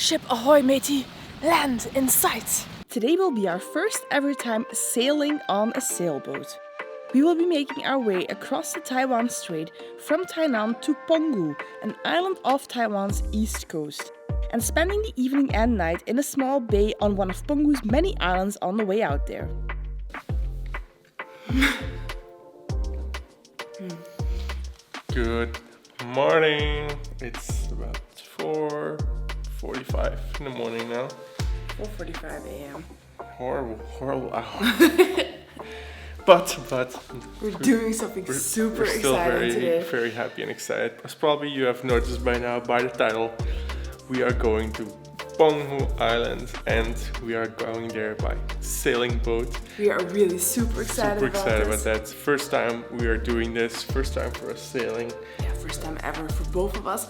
Ship ahoy, matey! Land in sight! Today will be our first ever time sailing on a sailboat. We will be making our way across the Taiwan Strait from Tainan to Penghu, an island off Taiwan's east coast, and spending the evening and night in a small bay on one of Penghu's many islands on the way out there. Good morning. It's about 4:45 in the morning now. 4:45 a.m. Horrible hour. but We're doing something super we're still exciting today. very happy and excited. As probably you have noticed by now by the title, we are going to Penghu Island and we are going there by sailing boat. We are really super excited about that. First time we are doing this, first time for us sailing. Yeah, first time ever for both of us.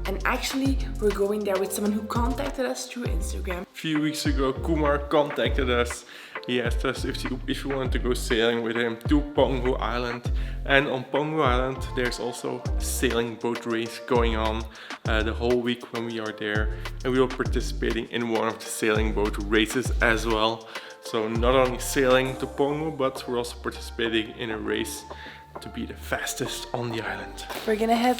And actually, we're going there with someone who contacted us through Instagram. A few weeks ago, Kumar contacted us. He asked us if we wanted to go sailing with him to Penghu Island. And on Penghu Island, there's also a sailing boat race going on the whole week when we are there. And we are participating in one of the sailing boat races as well. So not only sailing to Penghu, but we're also participating in a race to be the fastest on the island. We're gonna head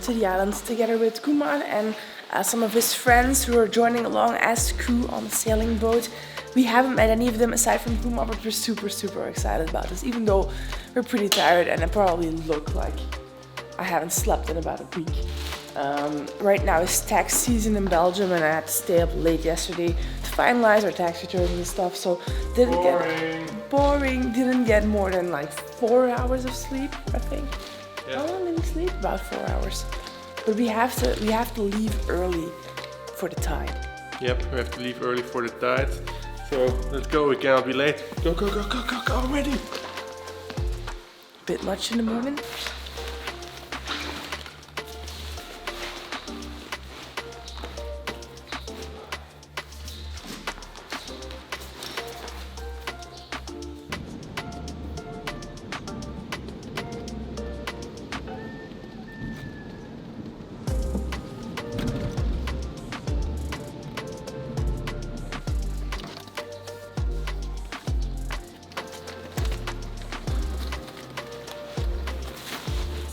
to the island together with Kumar and some of his friends who are joining along as crew on the sailing boat. We haven't met any of them aside from Kumar, but we're super excited about this, even though we're pretty tired and I probably look like I haven't slept in about a week. Right now is tax season in Belgium and I had to stay up late yesterday to finalize our tax returns and stuff, so didn't get more than like 4 hours of sleep, I think. Yeah. How long did we sleep? About 4 hours. But we have to leave early for the tide. Yep, we have to leave early for the tide. So let's go, we cannot be late. Go already! Bit much in the morning.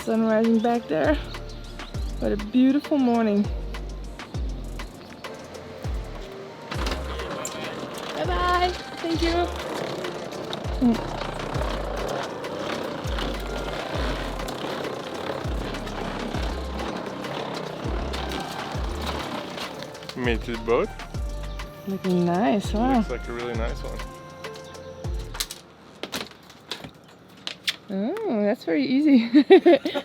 Sun rising back there. What a beautiful morning. Bye bye. Thank you. We made it to the boat. Looking nice, wow. Looks like a really nice one. Oh, that's very easy. Yeah.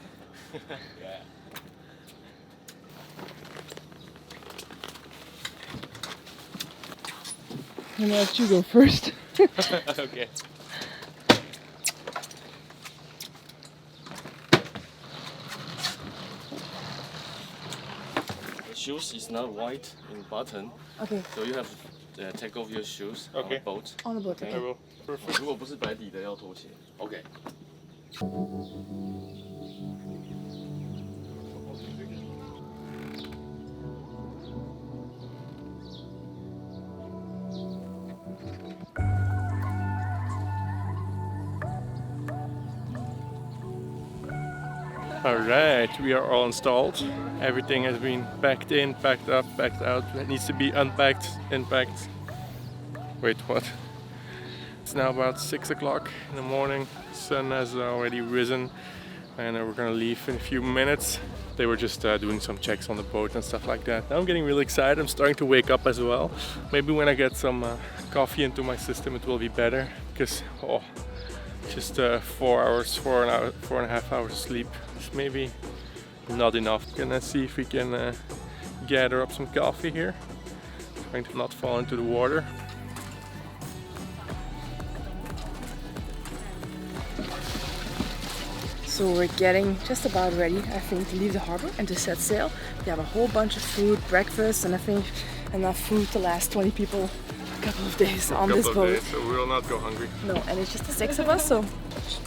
I'm gonna let you go first. Okay. The shoes is not white in button, Okay, so you have to take off your shoes on Okay. the boat. on the boat. I Okay. will. Perfect. 如果不是白底的，要拖鞋。OK。 Alright, we are all installed. Everything has been packed in, packed up, packed out. It needs to be unpacked, unpacked. Wait, what? It's now about 6 o'clock in the morning. Sun has already risen and we're gonna leave in a few minutes. They were just doing some checks on the boat and stuff like that. Now I'm getting really excited. I'm starting to wake up as well. Maybe when I get some coffee into my system it will be better because just 4 hours, 4.5 hours of sleep is maybe not enough. Gonna see if we can gather up some coffee here. Trying to not fall into the water. So we're getting just about ready, I think, to leave the harbor and to set sail. We have a whole bunch of food, breakfast, and I think enough food to last 20 people a couple of days on this boat. Days, so we will not go hungry. No, and it's just the 6 of us, so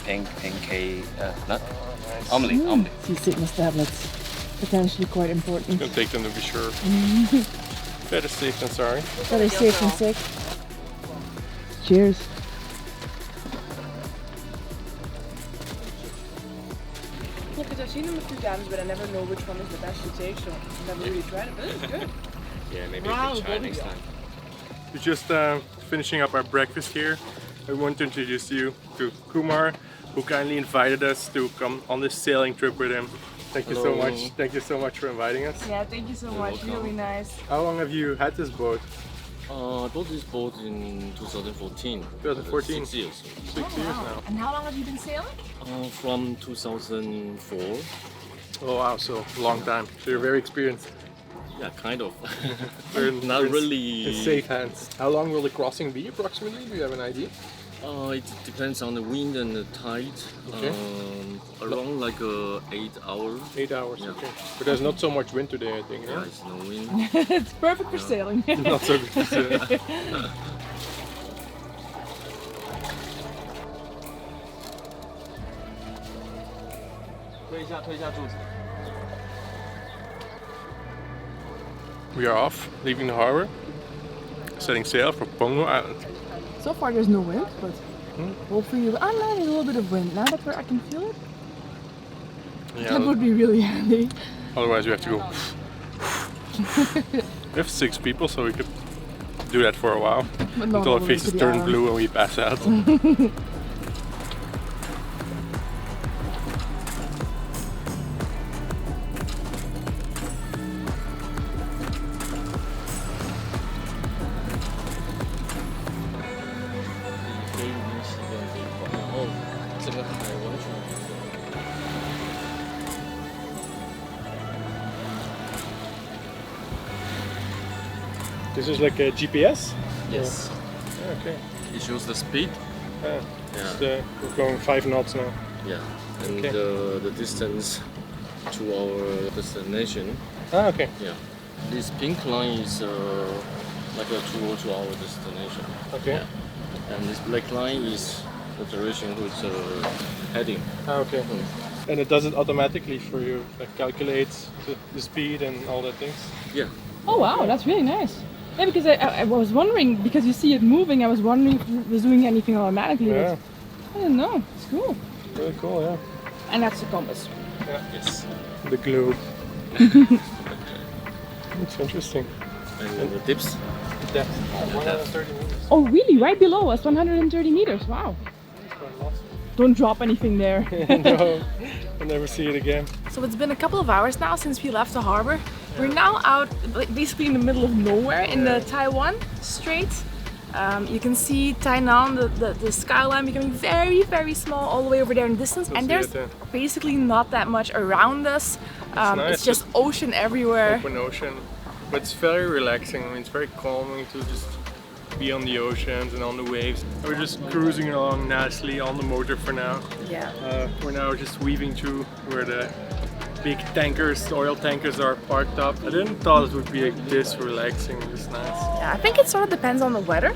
Pancake nut. Omelet. Sie sieht tablets. potentially quite important. It's gonna take them to be sure. Better safe than sorry. Better safe than sick. Cheers. Yeah, because I've seen them a few times, but I never know which one is the best to take, so I've never really tried it, but it's good. Yeah, maybe Wow, you can try good next idea. time. We're just finishing up our breakfast here. I want to introduce you to Kumar, who kindly invited us to come on this sailing trip with him. Thank you so Hello. much. Thank you so much for inviting us. Yeah, thank you so much. welcome. Really nice. How long have you had this boat? I bought this boat in 2014. 2014? 6 years. 6 years now. And how long have you been sailing? From 2004. Oh wow, so long time. So you're very experienced. Yeah, kind of. We're Not we're really. in safe hands. How long will the crossing be approximately? Do you have an idea? It depends on the wind and the tide. Okay. Around like 8 hours. 8 hours, Yeah. okay. But there's not so much wind today, I think, Yeah, no? it's no wind. It's perfect for sailing. Not so good. 推一下柱子。 We are off, leaving the harbor, setting sail for Penghu Island. So far there's no wind, but hopefully there's a little bit of wind. Now that I can feel it, that Yeah, would be really handy. otherwise we have to go. We have 6 people, so we could do that for a while. But not Until all our the way faces to the turn island. blue and we pass out. This is like a GPS? Yes. Okay. It shows the speed. Yeah. Yeah. It's, we're going 5 knots now. Yeah. And Okay. the distance to our destination. Ah, okay. Yeah. This pink line is like a tour to our destination. Okay. Yeah. And this black line is the direction which heading. Ah, okay. And it does it automatically for you, like calculates the speed and all that things. Yeah. Oh wow, that's really nice. Yeah, because I was wondering, because you see it moving, I was wondering if it was doing anything automatically. Yeah, But I don't know, it's cool. really cool, yeah. And that's the compass. Yes. The globe. It's interesting. And the dips. Depth, 130 meters. Oh really? Right below us, 130 meters, wow. That's quite a lot. Don't drop anything there. No, I'll never see it again. So it's been a couple of hours now since we left the harbor. We're now out basically in the middle of nowhere in the Taiwan Strait. You can see Tainan, the skyline becoming very, very small all the way over there in the distance. You'll And see there's it there. basically not that much around us. nice, It's just ocean everywhere. Open ocean. But it's very relaxing. I mean, it's very calming to just be on the oceans and on the waves. We're just cruising along nicely on the motor for now. Yeah. We're now just weaving through where the big tankers, oil tankers are parked up. I didn't thought it would be like this relaxing, this nice. Yeah, I think it sort of depends on the weather,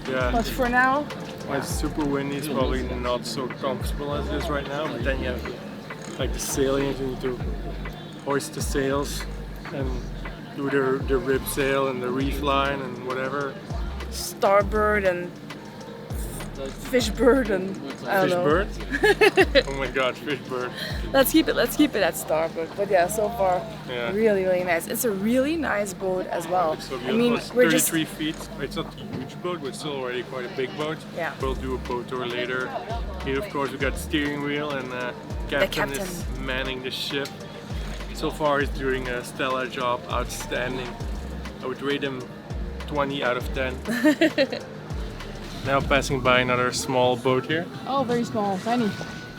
Yeah, but for now, when it's super windy, it's probably not so comfortable as it is right now. But then you have like the sailing, you need to hoist the sails and do the rib sail and the reef line and whatever. starboard and fishbird and I don't know. Fishbird? Oh my god, fishbird. Let's keep it at starboard. But yeah, so far, Yeah. really, really nice. It's a really nice boat as well. It's so I beautiful. mean, It's we're just 33 feet. It's not a huge boat, but still already quite a big boat. Yeah. We'll do a boat tour later. Here, of course, we got the steering wheel and captain is captain. manning the ship. So far, he's doing a stellar job, outstanding. I would rate him 20 out of 10. Now passing by another small boat here. oh, very small, tiny.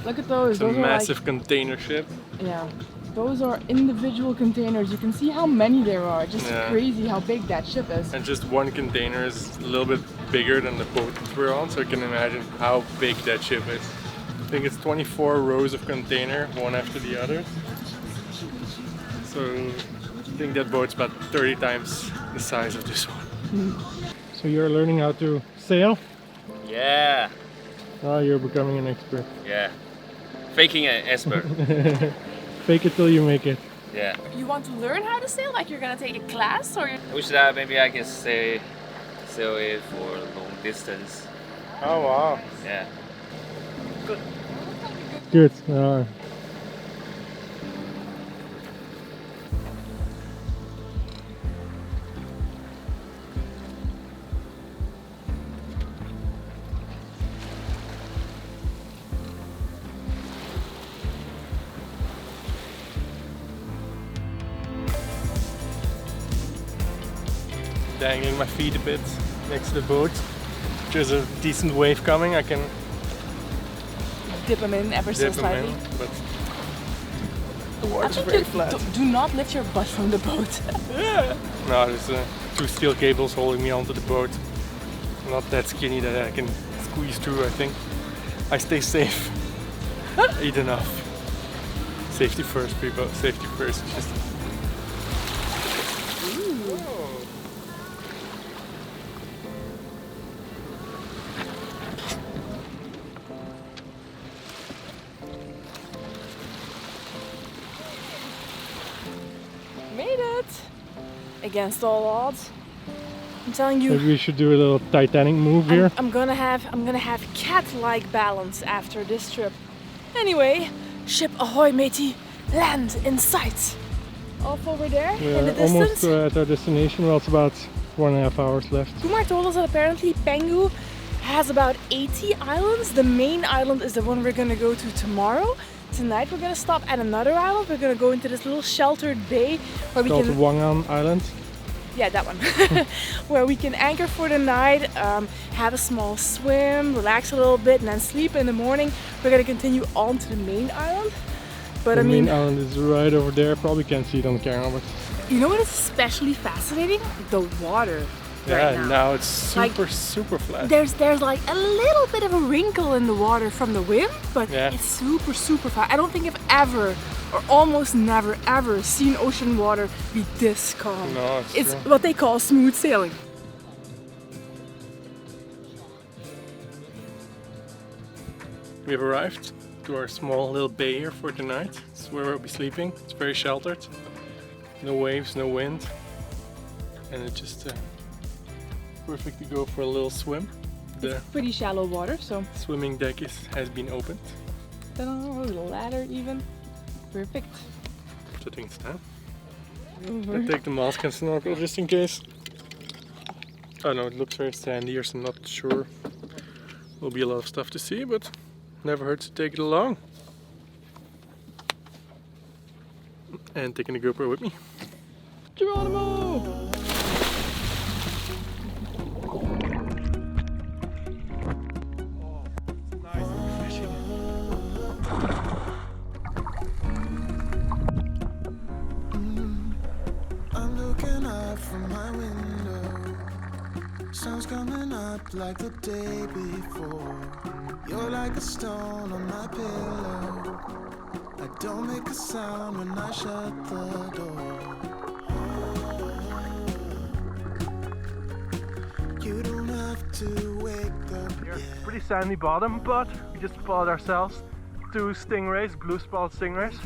Look at those. It's a Those are massive container ship. like, yeah, those are individual containers. You can see how many there are. Just Yeah. crazy how big that ship is. And just one container is a little bit bigger than the boat that we're on, so you can imagine how big that ship is. I think it's 24 rows of container, one after the other. So I think that boat's about 30 times the size of this one. So you're learning how to sail? Yeah. Oh, you're becoming an expert. Yeah. Faking an expert. Fake it till you make it. Yeah. You want to learn how to sail? Like you're gonna take a class, or? I wish that maybe I can sail it for long distance. Oh wow. Yeah. Good. Dangling my feet a bit next to the boat. There's a decent wave coming. I can Dip them in ever so dip them slightly. in, but the I water's think very you flat. do not lift your butt from the boat. No, there's 2 steel cables holding me onto the boat. I'm not that skinny that I can squeeze through. I think I stay safe. Eat enough. Safety first, people. Safety first. Just. Made it! Against all odds. I'm telling you, Maybe we should do a little Titanic move here. I'm gonna have cat-like balance after this trip. Anyway, ship ahoy, matey! Land in sight. Off over there in the We're almost distance. at our destination. Well, it's about 1.5 hours left. Kumar told us that apparently Penghu has about 80 islands. The main island is the one we're gonna go to tomorrow. Tonight we're gonna stop at another island. We're gonna go into this little sheltered bay where we Called can... Wangan Island. Yeah, that one. Where we can anchor for the night, have a small swim, relax a little bit, and then sleep. In the morning, we're gonna continue on to the main island. But The I mean, main island is right over there. Probably can't see it on camera, but you know what is especially fascinating? The water. Right now. it's super flat. There's like a little bit of a wrinkle in the water from the wind, but Yeah. it's super flat. I don't think I've ever, or almost never ever, seen ocean water be this calm. No, It's true. what they call smooth sailing. We have arrived to our small little bay here for tonight. This is where we'll be sleeping. It's very sheltered. No waves, no wind. And it's just perfect to go for a little swim. The Pretty shallow water, so swimming deck has been opened. a little ladder even. Perfect. So I think it's time. I take the mask and snorkel just in case. Oh no, it looks very sandy here, so I'm not sure. Will be a lot of stuff to see, but never hurts to take it along. And taking the GoPro with me. Geronimo! I'm looking out from my window. Sun's coming up like the day before. You're like a stone on my pillow. I don't make a sound when I shut the door. You don't have to wake up yet. Pretty sandy bottom, but we just spotted ourselves 2 stingrays, blue spot stingrays.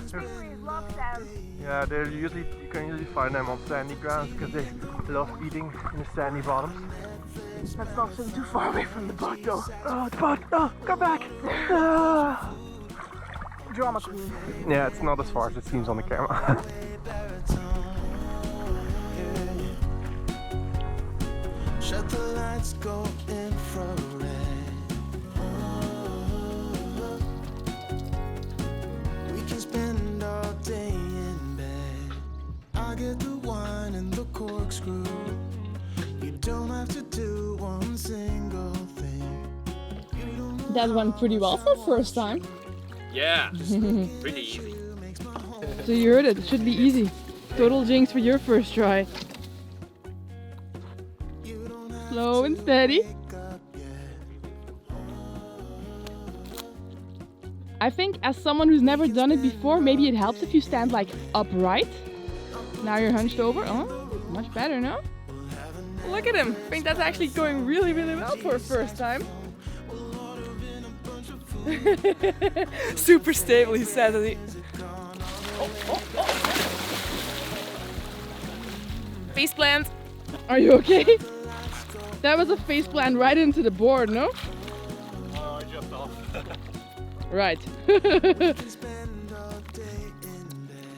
Yeah, they're usually, you can usually find them on sandy grounds because they love eating in the sandy bottoms. Let's not swim too far away from the boat though. Oh, the boat! Oh, come back! Ah. Drama queen. Yeah, it's not as far as it seems on the camera. Shut the lights, go infrared. We can spend all day in bed. I get the wine and the corkscrew. You don't have to do one single thing. That went pretty well for first time. Yeah, just pretty easy. So you heard it, it should be easy. Total jinx for your first try. Slow and steady. I think as someone who's never done it before, maybe it helps if you stand like upright. Now you're hunched over. Oh, much better, no? Look at him. I think that's actually going really well for a first time. Super stable, he says. As he... Face plant. Are you okay? That was a face plant right into the board, no? Oh, just off. Right. Spend all day in bed.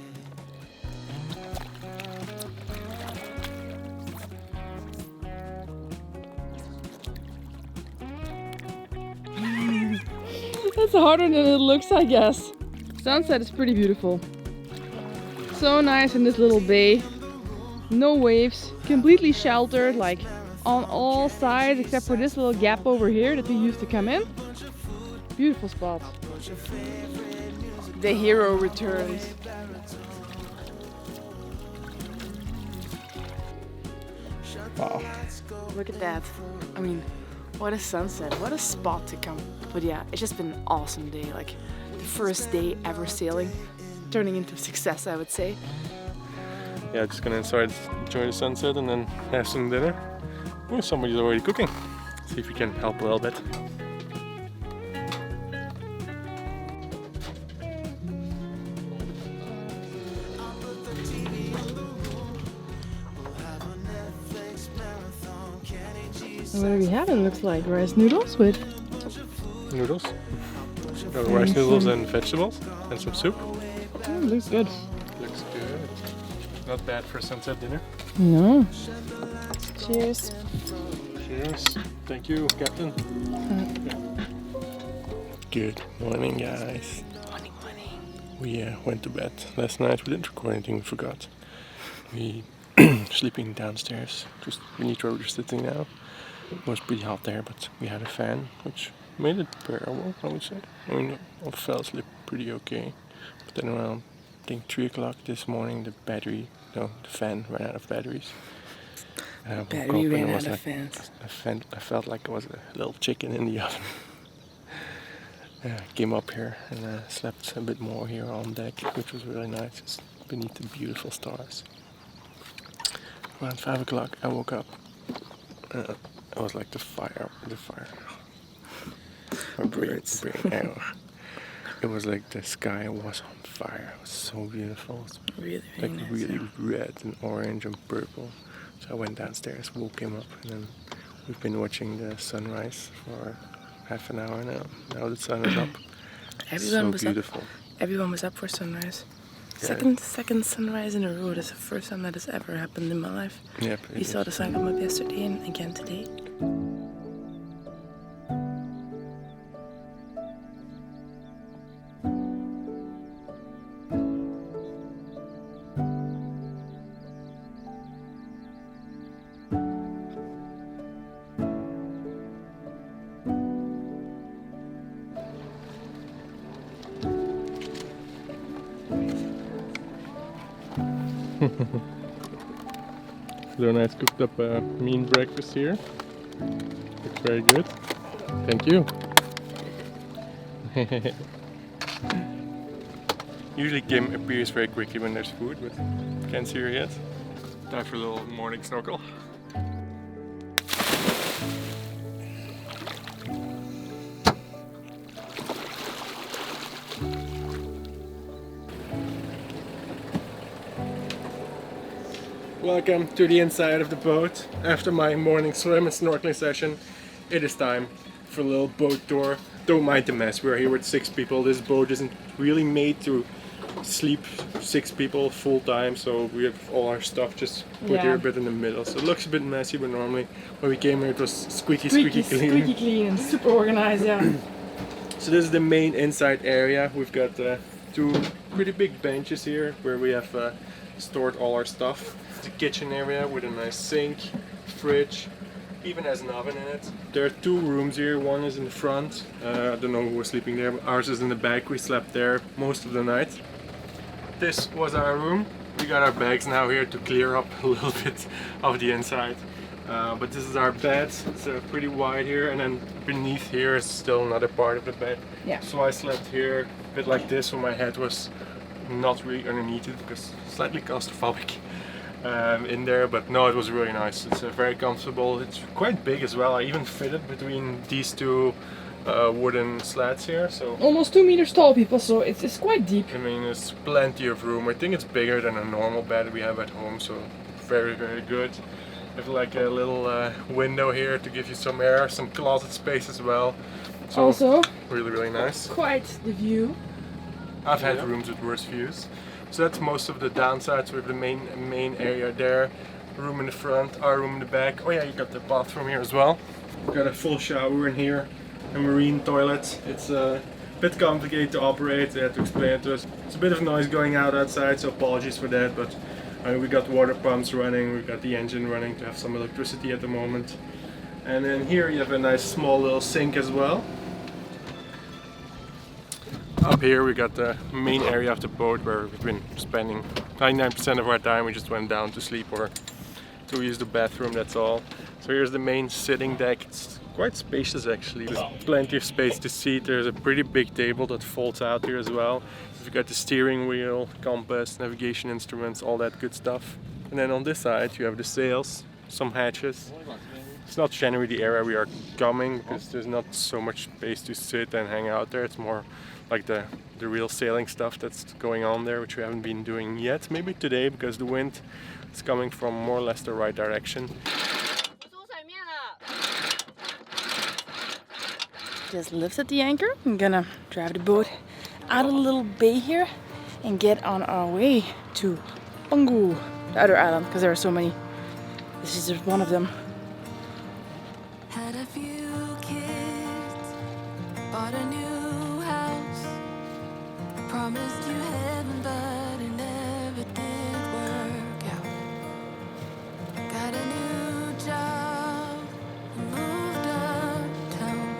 That's harder than it looks, I guess. Sunset is pretty beautiful. So nice in this little bay. No waves, completely sheltered, like on all sides except for this little gap over here that we used to come in. Beautiful spot. The hero returns. Wow. Look at that. I mean, what a sunset. What a spot to come. But yeah, it's just been an awesome day. Like the first day ever sailing, turning into a success, I would say. Yeah, just gonna inside enjoy the sunset and then have some dinner. Oh, somebody's already cooking. See if we can help a little bit. What do we have? It looks like rice noodles with Noodles. Rice noodles and vegetables and some soup. looks good. Looks good. Not bad for sunset dinner. No. Cheers. Cheers. Thank you, Captain. Good morning, guys. Morning, morning. We went to bed last night. We didn't record anything. We forgot. We sleeping downstairs, just beneath where we're sitting now. It was pretty hot there, but we had a fan, which made it bearable, I would say. I mean, I fell asleep pretty okay. But then around, I think 3 o'clock this morning, the fan ran out of batteries. And I woke Battery up and ran it was out of like fans. I felt like I was a little chicken in the oven. Came up here and slept a bit more here on deck, which was really nice, just beneath the beautiful stars. Around 5 o'clock, I woke up. It was like the fire. Birds. It was like the sky was on fire. It was so beautiful. It was Really, like nice. really red and orange and purple. So I went downstairs, woke him up, and then we've been watching the sunrise for half an hour now. Now the sun is up. Everyone was beautiful. up. Everyone was up for sunrise. Yeah. Second sunrise in a row. That's the first time that has ever happened in my life. Yep. We saw the sun come up yesterday and again today. Leonard's cooked up a mean breakfast here. Looks very good. Thank you. Usually Kim appears very quickly when there's food, but can't see her yet. Time for a little morning snorkel. Welcome to the inside of the boat. After my morning swim and snorkeling session, it is time for a little boat tour. Don't mind the mess, we're here with 6 people. This boat isn't really made to sleep 6 people full time, so we have all our stuff just put here a bit in the middle. So it looks a bit messy, but normally when we came here it was squeaky clean. Squeaky clean and super organized, yeah. So this is the main inside area. We've got 2 pretty big benches here where we have stored all our stuff. The kitchen area with a nice sink, fridge, even has an oven in it. There are 2 rooms here. One is in the front. I don't know who was sleeping there, but ours is in the back. We slept there most of the night. This was our room. We got our bags now here to clear up a little bit of the inside. But this is our bed. It's pretty wide here, and then beneath here is still another part of the bed. Yeah. So I slept here a bit like this, so my head was not really underneath it because slightly claustrophobic in there, but no, it was really nice. It's very comfortable. It's quite big as well. I even fitted between these 2 wooden slats here, so Almost 2 meters tall, people, so it's quite deep. I mean, there's plenty of room. I think it's bigger than a normal bed we have at home, so very, very good. Have like a little window here to give you some air, some closet space as well. So Also, really, really nice. quite the view. I've had rooms with worse views. So that's most of the downsides. We have the main area there, room in the front, our room in the back. Oh yeah, you got the bathroom here as well. We've got a full shower in here, a marine toilet. It's a bit complicated to operate, they had to explain it to us. It's a bit of noise going out outside, so apologies for that, but we got water pumps running, we got the engine running to have some electricity at the moment. And then here you have a nice small little sink as well. Up here we got the main area of the boat where we've been spending 99% of our time. We just went down to sleep or to use the bathroom, that's all. So here's the main sitting deck. It's quite spacious actually. There's plenty of space to seat. There's a pretty big table that folds out here as well. We've got the steering wheel, compass, navigation instruments, all that good stuff. And then on this side you have the sails, some hatches. It's not generally the area we are coming because there's not so much space to sit and hang out there. It's more like the real sailing stuff that's going on there, which we haven't been doing yet. Maybe today because the wind is coming from more or less the right direction. Just lifted the anchor. I'm gonna drive the boat out of the little bay here and get on our way to Penghu, the other island, because there are so many. This is just one of them. Had a few kids, bought a new house, promised you heaven, but it never did work out. Got a new job, moved uptown.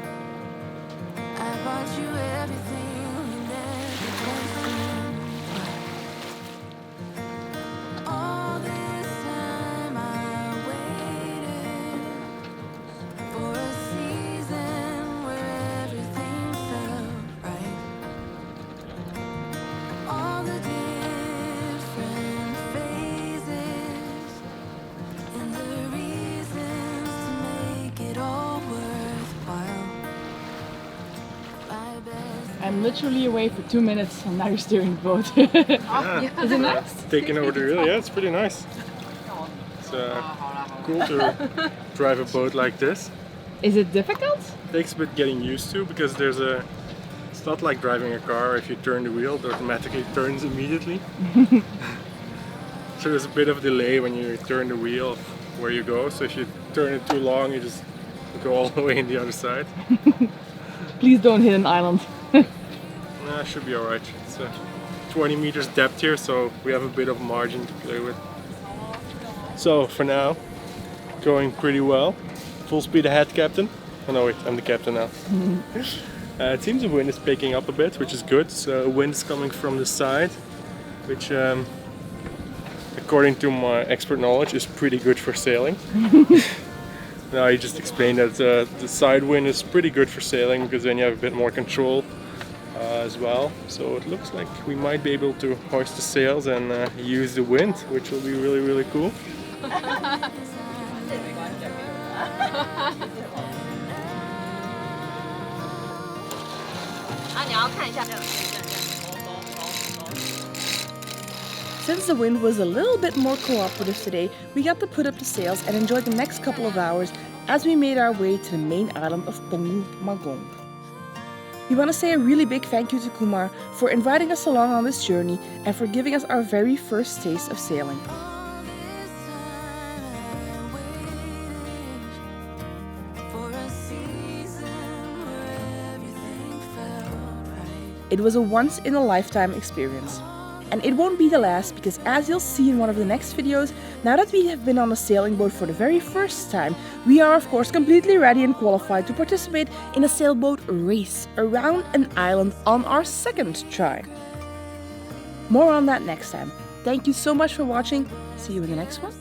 I bought you everything, you never questioned why. All this time I waited for a season where everything felt right. All the different phases and the reasons to make it all worthwhile. My best I'm literally away for 2 minutes and now you're steering the boat. Yeah. Is it nice? Taking over the wheel, yeah, it's pretty nice. It's cool to drive a boat like this. Is it difficult? Takes a bit getting used to because it's not like driving a car. If you turn the wheel, it automatically turns immediately. So there's a bit of delay when you turn the wheel where you go. So if you turn it too long, you just go all the way in the other side. Please don't hit an island. Nah, should be alright. It's 20 meters depth here, so we have a bit of margin to play with. So for now, going pretty well. Full speed ahead, Captain. Oh no, wait, I'm the captain now. It seems the wind is picking up a bit, which is good. So wind is coming from the side, which according to my expert knowledge is pretty good for sailing. Now you just explained that the side wind is pretty good for sailing because then you have a bit more control as well. So it looks like we might be able to hoist the sails and use the wind, which will be really, really cool. Since the wind was a little bit more cooperative today, we got to put up the sails and enjoy the next couple of hours as we made our way to the main island of Penghu Magong. We want to say a really big thank you to Kumar for inviting us along on this journey and for giving us our very first taste of sailing. all this time I waited for a season where everything felt right. It was a once-in-a-lifetime experience. And it won't be the last because, as you'll see in one of the next videos, now that we have been on a sailing boat for the very first time, we are of course completely ready and qualified to participate in a sailboat race around an island on our second try. More on that next time. Thank you so much for watching. See you in the next one.